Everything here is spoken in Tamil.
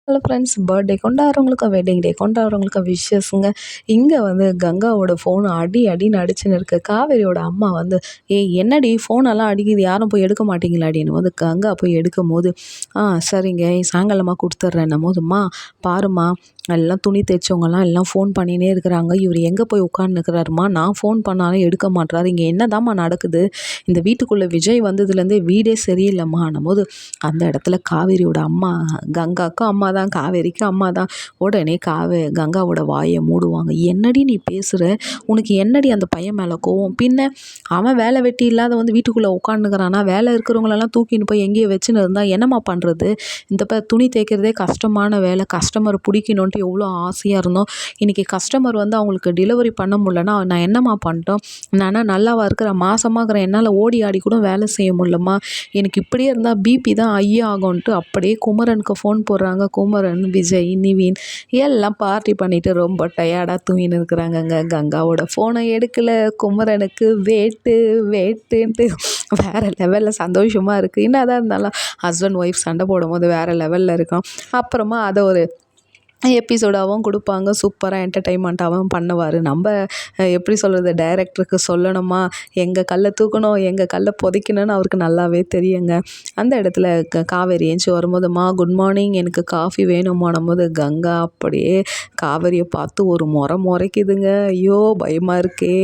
ஹலோ ஃப்ரெண்ட்ஸ், பர்த்டே கொண்டாடுறவங்களுக்கு, வெட்டிங் டே கொண்டாடுறவங்களுக்கு விஷஸ்ங்க. இங்கே வந்து கங்காவோட ஃபோன் அடி அடின்னு அடிச்சுன்னு இருக்கு. காவேரியோட அம்மா வந்து, ஏய் என்னடி ஃபோனெல்லாம் அடிக்குது, யாரும் போய் எடுக்க மாட்டீங்களாடின்னு வந்து கங்கா போய் எடுக்கும் போது, சரிங்க சாயங்காலமாக கொடுத்துட்றேன்னும் போதும்மா, பாருமா எல்லாம் துணி தைச்சவங்கலாம் எல்லாம் ஃபோன் பண்ணினே இருக்கிறாங்க. இவர் எங்கே போய் உட்காந்துருக்கிறாருமா, நான் ஃபோன் பண்ணாலும் எடுக்க மாட்றாரு. இங்கே என்னதாம்மா நடக்குது, இந்த வீட்டுக்குள்ளே விஜய் வந்ததுலேருந்தே வீடே சரியில்லைம்மான்னும் போது, அந்த இடத்துல காவேரியோட அம்மா, கங்காவுக்கும் அம்மா தான், காவேரிக்கும் அம்மா தான், உடனே கங்காவோட வாயை மூடுவாங்க. என்னடி நீ பேசுகிற, உனக்கு என்னடி அந்த பையன் மேலே கோவம், பின்ன அவன் வேலை வெட்டி இல்லாத வந்து வீட்டுக்குள்ளே உட்காந்துக்கிறானா, வேலை இருக்கிறவங்களெல்லாம் தூக்கின்னு போய் எங்கேயோ வச்சுன்னு இருந்தால் என்னம்மா பண்ணுறது, இந்த துணி தேய்க்கிறதே கஷ்டமான வேலை, கஸ்டமர் பிடிக்கணுன்ட்டு எவ்வளோ ஆசையாக இருந்தோம், இன்றைக்கி கஸ்டமர் வந்து அவங்களுக்கு டெலிவரி பண்ண முடியலன்னா நான் என்னம்மா பண்ணிட்டோம், நானா நல்லாவா இருக்கிறேன், மாசமாக இருக்கிறேன், என்னால் ஓடி ஆடி கூட வேலை செய்ய முடியலம்மா, எனக்கு இப்படியே இருந்தால் பிபி தான் ஐயா ஆகும்ன்ட்டு அப்படியே குமரனுக்கு ஃபோன் போடுறாங்க. குமரன், விஜய், நிவின் எல்லாம் பார்ட்டி பண்ணிவிட்டு ரொம்ப டயர்டாக தூங்கின்னு இருக்கிறாங்கங்க. கங்காவோட ஃபோனை எடுக்கலை. குமரனுக்கு வேட்டுன்ட்டு வேறு லெவலில் சந்தோஷமாக இருக்குது. என்னதான் இருந்தாலும் ஹஸ்பண்ட் ஒய்ஃப் சண்டை போடும்போது வேறு லெவலில் இருக்கும். அப்புறமா அதை ஒரு எபிசோடாகவும் கொடுப்பாங்க. சூப்பராக என்டர்டெயின்மெண்ட்டாகவும் பண்ணுவார். நம்ம எப்படி சொல்கிறது, டைரக்டருக்கு சொல்லணுமா, எங்கள் கல்லை தூக்கணும், எங்கள் கல்லை புதைக்கணும்னு அவருக்கு நல்லாவே தெரியுங்க. அந்த இடத்துல காவேரி ஏஞ்சி வரும்போதுமா, குட் மார்னிங், எனக்கு காஃபி வேணுமானும் போது கங்கா அப்படியே காவேரியை பார்த்து ஒரு முறைக்குதுங்க. ஐயோ பயமாக இருக்கே.